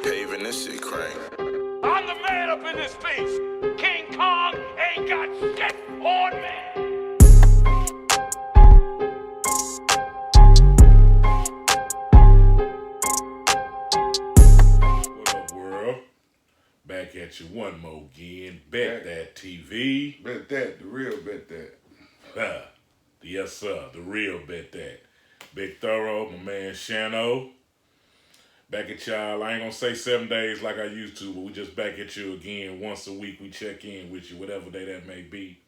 paving this shit crank. I'm the man up in this piece. King Kong ain't got shit on me. What up, world? Back at you one more again. Bet That TV. Bet that, the real bet that. Yes, sir. The real Bet That. Big Thorough, my man Shano. Back at y'all. I ain't gonna say 7 days like I used to, but we just back at you again. Once a week we check in with you, whatever day that may be.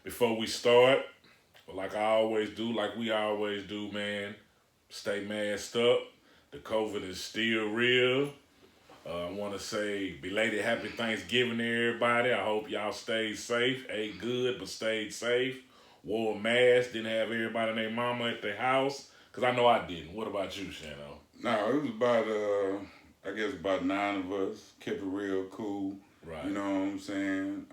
Before we start, like I always do, like we always do, man, stay masked up. The COVID is still real. I want to say belated happy Thanksgiving to everybody. I hope y'all stayed safe, ate good, but stayed safe. Wore a mask, didn't have everybody and their mama at their house. Because I know I didn't. What about you, Shano? No, it was about, I guess about 9 of us. Kept it real cool. Right. You know what I'm saying?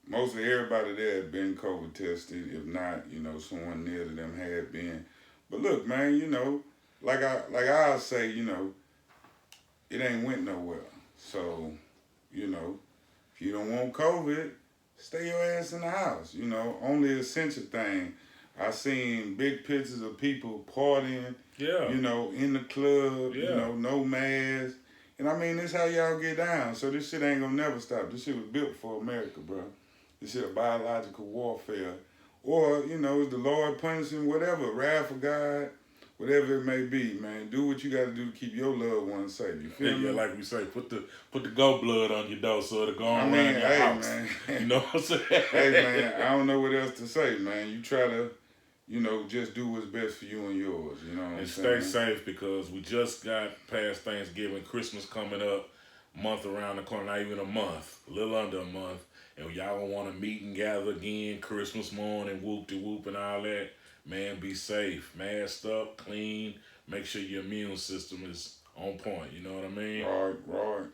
Mostly everybody there had been COVID tested. If not, someone near to them had been. But look, man, like I say, it ain't went nowhere. So, if you don't want COVID, stay your ass in the house. Only essential thing. I seen big pictures of people partying, in the club, no mask. And I mean, this how y'all get down. So this shit ain't gonna never stop. This shit was built for America, bro. This shit a biological warfare. Or, it's the Lord punishing whatever, wrath of God, whatever it may be, man. Do what you gotta do to keep your loved ones safe. You feel me? Yeah, like we say, put the goat blood on your door so it'll go on around your hey, house. Man. You know what I'm saying? Hey, man, I don't know what else to say, man. You try to, just do what's best for you and yours, And stay safe because we just got past Thanksgiving, Christmas coming up, month around the corner, not even a month, a little under a month. And y'all don't want to meet and gather again, Christmas morning, whoop-de-whoop and all that. Man, be safe, masked up, clean, make sure your immune system is on point, you know what I mean? Right.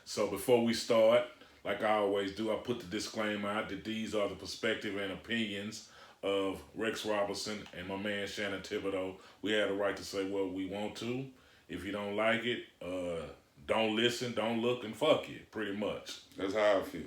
So before we start, like I always do, I put the disclaimer out that these are the perspective and opinions of Rex Robertson and my man Shannon Thibodeau. We have the right to say what we want to. If you don't like it, don't listen, don't look, and fuck you, pretty much. That's how I feel.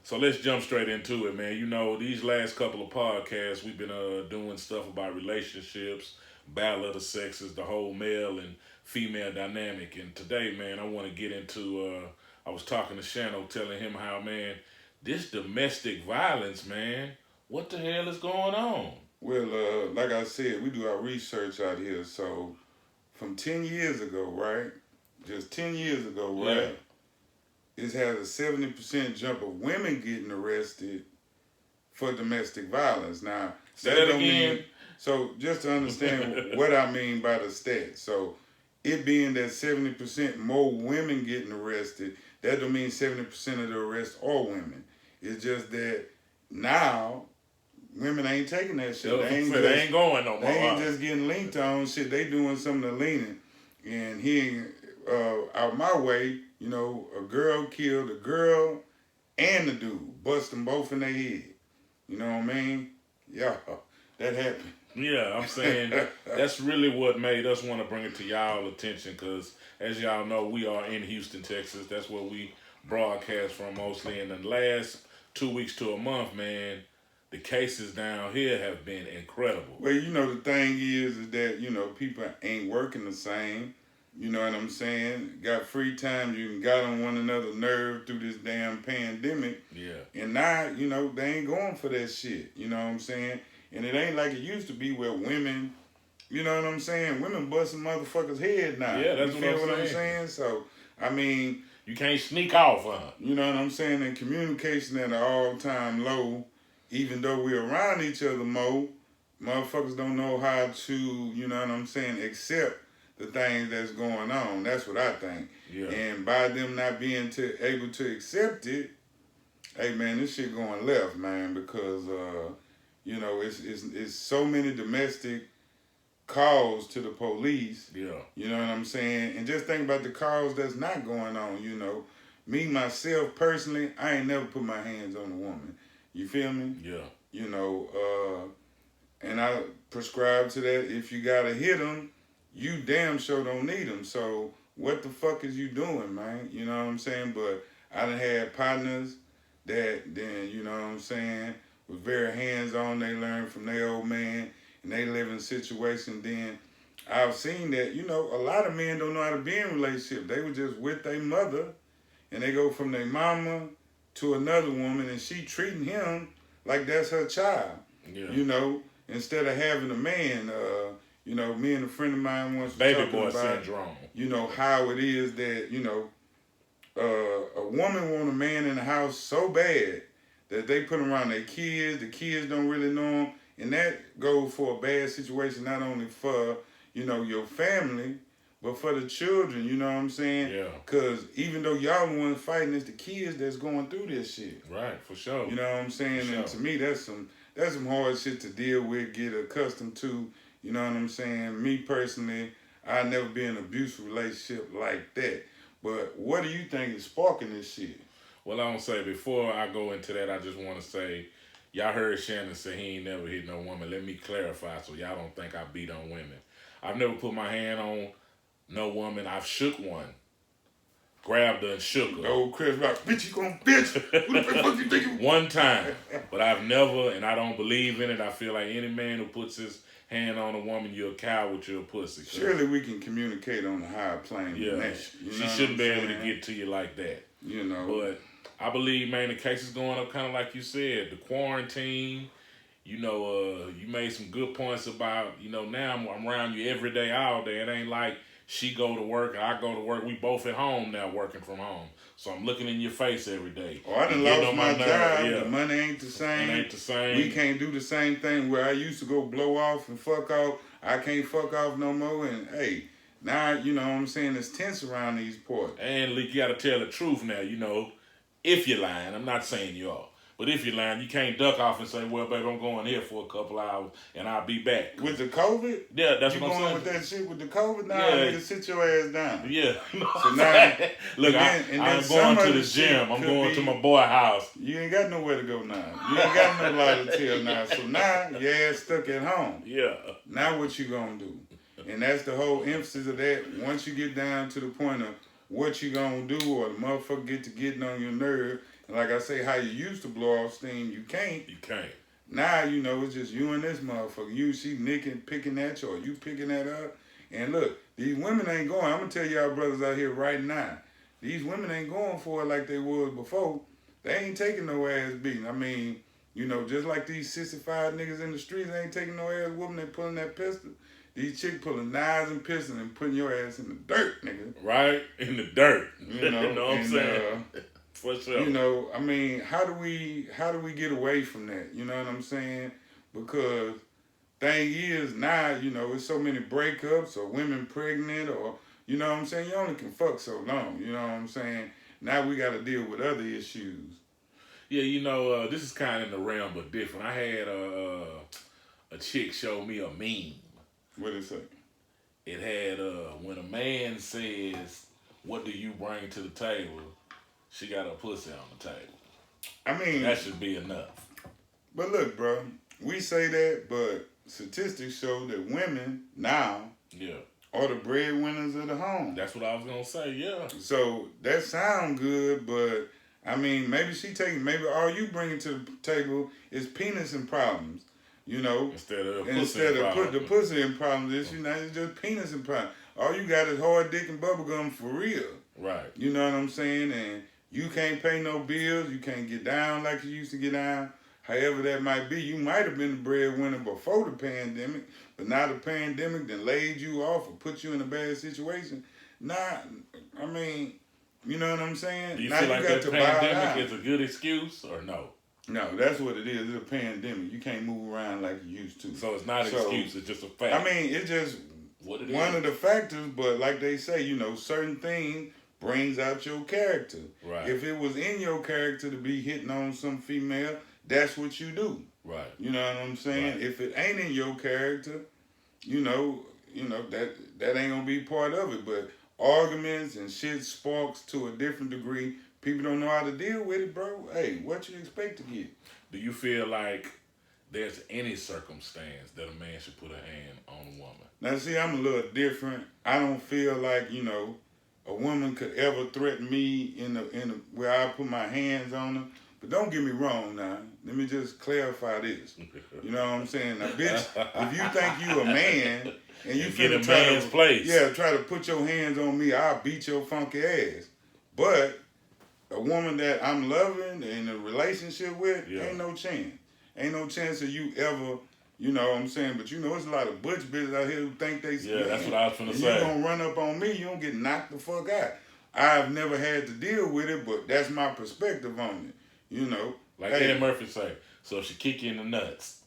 So let's jump straight into it, man. These last couple of podcasts, we've been doing stuff about relationships, battle of the sexes, the whole male and female dynamic. And today, man, I want to get into, I was talking to Shano, telling him how, man, this domestic violence, man, what the hell is going on? Well, like I said, we do our research out here. So from 10 years ago, right? Just 10 years ago, right? It's had a 70% jump of women getting arrested for domestic violence. Now, say that don't again. mean, so just to understand what I mean by the stat. So it being that 70% more women getting arrested, that don't mean 70% of the arrests are women. It's just that now women ain't taking that shit. They ain't going no more. They ain't just getting linked on shit. They doing some of the leaning. And he out my way, a girl killed a girl and the dude. Bust them both in their head. You know what I mean? Yeah, that happened. Yeah, I'm saying that's really what made us want to bring it to y'all attention because, as y'all know, we are in Houston, Texas. That's where we broadcast from mostly. And in the last 2 weeks to a month, man, the cases down here have been incredible. Well, the thing is that, people ain't working the same. You know what I'm saying? Got free time. You got on one another's nerve through this damn pandemic. Yeah. And now, they ain't going for that shit. You know what I'm saying? And it ain't like it used to be where women, you know what I'm saying? Women busting motherfuckers' head now. Yeah, that's you what feel I'm I'm saying. saying? So, I mean... You can't sneak off, huh? You know what I'm saying? And communication at an all-time low, even though we're around each other more, motherfuckers don't know how to, you know what I'm saying, accept the things that's going on. That's what I think. Yeah. And by them not being able to accept it, hey man, this shit going left, man, because it's so many domestic calls to the police. Yeah. You know what I'm saying? And just think about the calls that's not going on, Me, myself, personally, I ain't never put my hands on a woman. You feel me? Yeah. And I prescribe to that. If you gotta hit them, you damn sure don't need them. So what the fuck is you doing, man? You know what I'm saying? But I done had partners that then, you know what I'm saying, was very hands-on. They learned from their old man, and they live in situations. Then I've seen that, you know, a lot of men don't know how to be in relationships. They were just with their mother, and they go from their mama to another woman, and she treating him like that's her child. Yeah. You know, instead of having a man, you know, me and a friend of mine once was Baby talking boy about, syndrome. you know, how it is that, you know, a woman want a man in the house so bad that they put him around their kids. The kids don't really know him, and that goes for a bad situation not only for, you know, your family, but for the children. You know what I'm saying? Yeah. Because even though y'all the ones fighting, it's the kids that's going through this shit. Right, for sure. You know what I'm saying? For And sure. to me, that's some hard shit to deal with, get accustomed to. You know what I'm saying? Me personally, I never been in an abusive relationship like that. But what do you think is sparking this shit? Well, I'm gonna say before I go into that, I just want to say, y'all heard Shannon say he ain't never hit no woman. Let me clarify so y'all don't think I beat on women. I've never put my hand on no woman. I've shook one, grabbed her and shook her. The old Chris Rock, bitch, you gon' bitch. Who the fuck you think you? One time, but I've never, and I don't believe in it. I feel like any man who puts his hand on a woman, you're a coward, you're a pussy. Surely we can communicate on a higher plane Yeah, than that. You she know shouldn't be what I'm able to saying? get to you like that. You know. But I believe, man, the case is going up kind of like you said. The quarantine, you know, you made some good points about, you know, now I'm around you every day, all day. It ain't like she go to work, I go to work. We both at home now working from home. So I'm looking in your face every day. Oh, I done You getting lost on my nerve, job. yeah. The money ain't the same. It ain't the same. We can't do the same thing where I used to go blow off and fuck off. I can't fuck off no more. And hey, now, you know what I'm saying, it's tense around these ports. And you got to tell the truth now, you know. If you're lying, I'm not saying you are. But if you're lying, you can't duck off and say, well, baby, I'm going here for a couple hours and I'll be back. With the COVID? Yeah, that's you what I'm going saying. with that shit with the COVID? Nah, Yeah. nigga, sit your ass down. Yeah. So now, look, and then I'm some going of to the the shit gym. I'm could going be- to my boy house. You ain't got nowhere to go now. You ain't got no lie to tell now. So now, your ass stuck at home. Yeah. Now what you gonna do? And that's the whole emphasis of that. Once you get down to the point of what you gonna do, or the motherfucker get to getting on your nerve, and like I say, how you used to blow off steam, you can't. You can't. Now, you know, it's just you and this motherfucker. She nicking, picking at you, or you picking at her. And look, these women ain't going. I'm gonna tell y'all brothers out here right now, these women ain't going for it like they was before. They ain't taking no ass beating. I mean, you know, just like these 65 niggas in the streets ain't taking no ass whooping, they pulling that pistol. These chicks pulling knives and pistols and putting your ass in the dirt, nigga. Right? In the dirt. You know, what I'm saying? For sure. You know, I mean, how do we get away from that? You know what I'm saying? Because thing is now, you know, it's so many breakups or women pregnant, or you know what I'm saying, you only can fuck so long, you know what I'm saying? Now we gotta deal with other issues. Yeah, you know, this is kind of in the realm but different. I had a chick show me a meme. What it say? It had when a man says, what do you bring to the table? She got her pussy on the table. I mean, That should be enough. but look, bro, we say that, but statistics show that women now Yeah. are the breadwinners of the home. That's what I was going to say, yeah. So that sound good, but I mean, maybe maybe all you bringing to the table is penis and problems, you know? Instead of Put the pussy in problems, it's just penis and problems. All you got is hard dick and bubblegum for real. Right. You know what I'm saying? And you can't pay no bills. You can't get down like you used to get down. However that might be, you might have been the breadwinner before the pandemic, but now the pandemic then laid you off or put you in a bad situation. Now, I mean, you know what I'm saying? Do you now feel like that bow pandemic down. is a good excuse or no? No, that's what it is. It's a pandemic. You can't move around like you used to. So it's not an excuse, it's just a fact. I mean, it's just what it one is. of the factors, but like they say, you know, certain things brings out your character. Right. If it was in your character to be hitting on some female, that's what you do. Right. You know what I'm saying? Right. If it ain't in your character, you know that ain't gonna be part of it. But arguments and shit sparks to a different degree. People don't know how to deal with it, bro. Hey, what you expect to get? Do you feel like there's any circumstance that a man should put a hand on a woman? Now, see, I'm a little different. I don't feel like, you know, a woman could ever threaten me in the where I put my hands on her. But don't get me wrong now. Let me just clarify this. You know what I'm saying? Now, bitch, if you think you a man and you get a finna man's place, try to put your hands on me, I'll beat your funky ass. But a woman that I'm loving and in a relationship with, ain't no chance. Ain't no chance of you ever, you know what I'm saying? But you know, it's a lot of butch bitches out here who think they yeah, that's what I was finna say. You gonna run up on me, you don't get knocked the fuck out. I've never had to deal with it, but that's my perspective on it. You know, like Eddie Murphy say, so if she kick you in the nuts.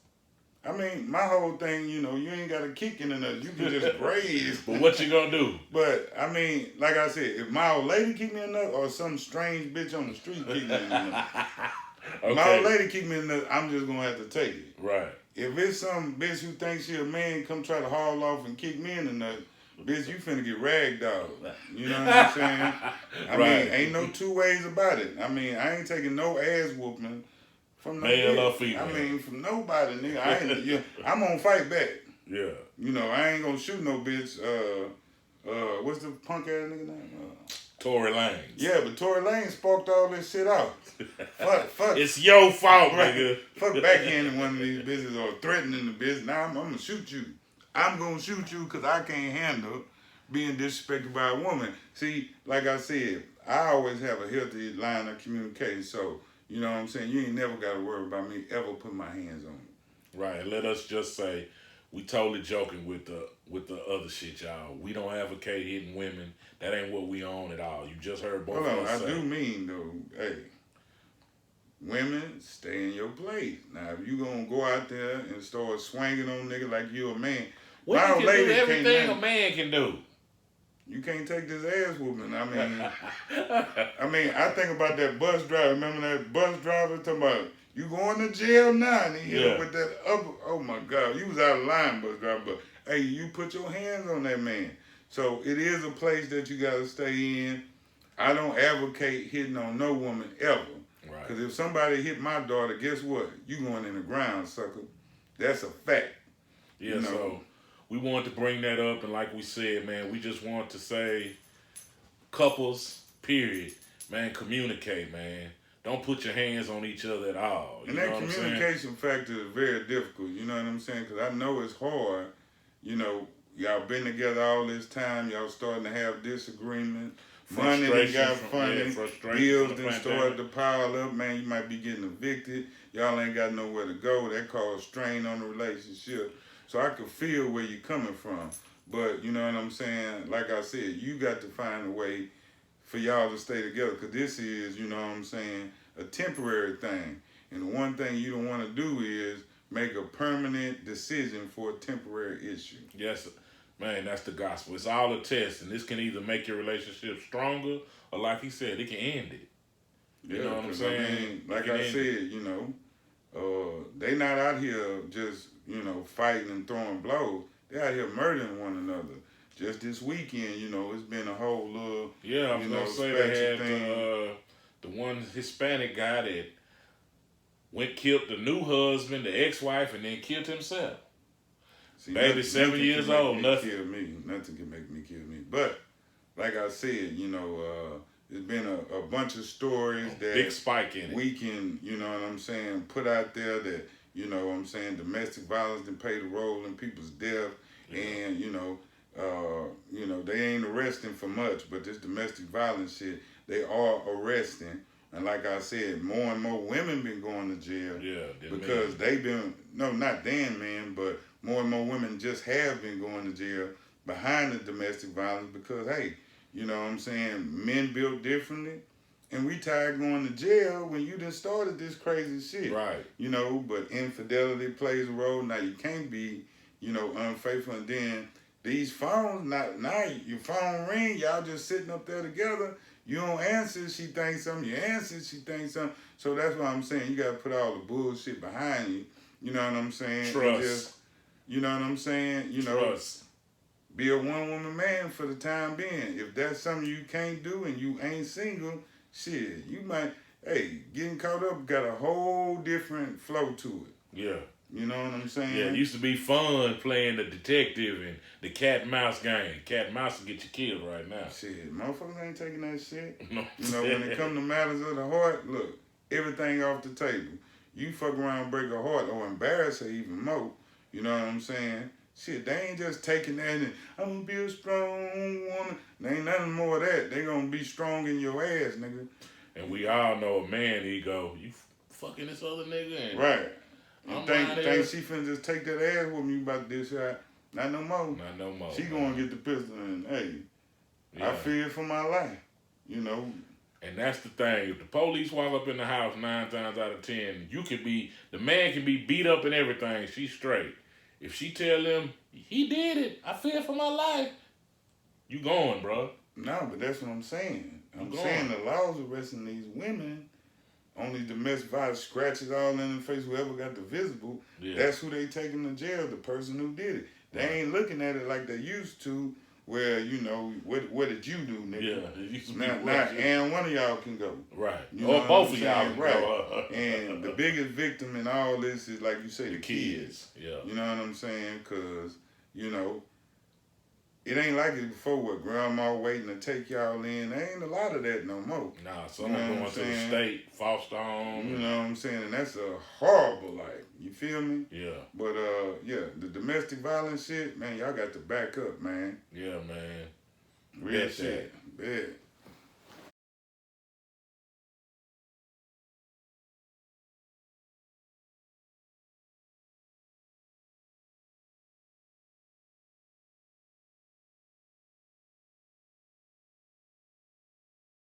I mean, my whole thing, you know, you ain't got to kick in the nuts. You can just graze. But what you gonna do? But, I mean, like I said, if my old lady kick me in the nuts or some strange bitch on the street kick me in the nuts, okay. my old lady kick me in the nuts, I'm just going to have to take it. Right. If it's some bitch who thinks she a man come try to haul off and kick me in the nuts, bitch, you finna get ragdolled. You know what I'm saying? I mean, ain't no two ways about it. I mean, I ain't taking no ass whooping from no male bitch. or female. I mean, from nobody, nigga. I'm gonna fight back. Yeah. You know, I ain't gonna shoot no bitch. What's the punk ass nigga name? Tory Lanez. Yeah, but Tory Lanez sparked all this shit out. fuck. It's your fault, nigga. Fuck backhanding one of these bitches or threatening the bitch. Now I'm gonna shoot you. I'm gonna shoot you because I can't handle being disrespected by a woman. See, like I said, I always have a healthy line of communication. So, you know what I'm saying? You ain't never got to worry about me ever putting my hands on you. Right. And let us just say, we totally joking with the other shit, y'all. We don't advocate hitting women. That ain't what we on at all. You just heard both of us say. I do mean, though, hey, women, stay in your place. Now, if you gonna go out there and start swinging on nigga like you a man, women can do everything a man can do. You can't take this ass whooping. I mean, I think about that bus driver. Remember that bus driver talking about, you going to jail now? And he hit him with that upper. Oh my God, you was out of line, bus driver. But hey, you put your hands on that man. So it is a place that you got to stay in. I don't advocate hitting on no woman ever. Right. Because if somebody hit my daughter, guess what? You going in the ground, sucker. That's a fact. Yeah, you know? So we wanted to bring that up, and like we said, man, we just want to say, couples, period, man, communicate, man. Don't put your hands on each other at all. And that communication factor is very difficult, you know what I'm saying? Because I know it's hard. You know, y'all been together all this time. Y'all starting to have disagreement. Money that got funny. Bills that started to pile up. Man, you might be getting evicted. Y'all ain't got nowhere to go. That causes strain on the relationship. So I could feel where you're coming from. But, you know what I'm saying? Like I said, you got to find a way for y'all to stay together. Because this is, you know what I'm saying, a temporary thing. And the one thing you don't want to do is make a permanent decision for a temporary issue. Yes, man, that's the gospel. It's all a test. And this can either make your relationship stronger or, like he said, it can end it. You know what I'm saying? I mean, like I said, you know, they not out here just, you know, fighting and throwing blows. They out here murdering one another. Just this weekend, you know, it's been a whole little, I was gonna say they had the one Hispanic guy that killed the new husband, the ex-wife, and then killed himself. See, baby, 7 years old, nothing. Nothing can make me kill me. But like I said, you know, there's been a bunch of stories that big spike in it. We can, you know what I'm saying, put out there that, you know what I'm saying, domestic violence didn't play the role in people's death. And, you know, they ain't arresting for much, but this domestic violence shit, they are arresting. And like I said, more and more women been going to jail. Yeah, because they've been, no, not Dan, man, but more and more women just have been going to jail behind the domestic violence because, hey, you know what I'm saying, men built differently. And we tired going to jail when you done started this crazy shit. Right. You know, but infidelity plays a role. Now you can't be, you know, unfaithful. And then these phones, now your phone ring, y'all just sitting up there together. You don't answer, she thinks something. You answer, she thinks something. So that's why I'm saying you got to put all the bullshit behind you. You know what I'm saying? Trust. You know what I'm saying? You know, trust. Be a one-woman man for the time being. If that's something you can't do and you ain't single, shit, you might, hey, getting caught up got a whole different flow to it. Yeah. You know what I'm saying? Yeah, it used to be fun playing the detective and the cat and mouse game. Cat and mouse will get you killed right now. Shit, motherfuckers ain't taking that shit. No. You know, when it come to matters of the heart, look, everything off the table. You fuck around, break a heart, or embarrass her even more. You know what I'm saying? Shit, they ain't just taking that and I'm gonna be a strong woman. There ain't nothing more of that. They gonna be strong in your ass, nigga. And we all know a man ego. You fucking this other nigga and Right. You I'm think out here. she finna just take that ass with me about this shit? Not no more. Not no more. She gonna get the pistol and hey, Yeah. I fear for my life. You know. And that's the thing. If the police walk up in the house 9 times out of 10, the man can be beat up and everything. She's straight. If she tell them he did it, I fear for my life. You going, bro? No, but that's what I'm saying. I'm You saying going. the laws arresting these women. Only domestic violence scratches all in the face. Whoever got the visible, Yeah. that's who they taking to jail. The person who did it. They Right. ain't looking at it like they used to. Where you know what did you do, nigga? Yeah. It used to be Now, what you- and one of y'all can go. Right. You Or know both what of I'm y'all. saying? Right. Bro. And the biggest victim in all this is, like you say, the kids. Kids. Yeah. You know what I'm saying? Because, you know, it ain't like it before where grandma waiting to take y'all in. There ain't a lot of that no more. Nah, some You know are what going I'm to the saying? state, foster home. You know what I'm saying? And that's a horrible life. You feel me? Yeah. But, yeah, the domestic violence shit, man, y'all got to back up, man. Yeah, man. Real Bet shit. Bet.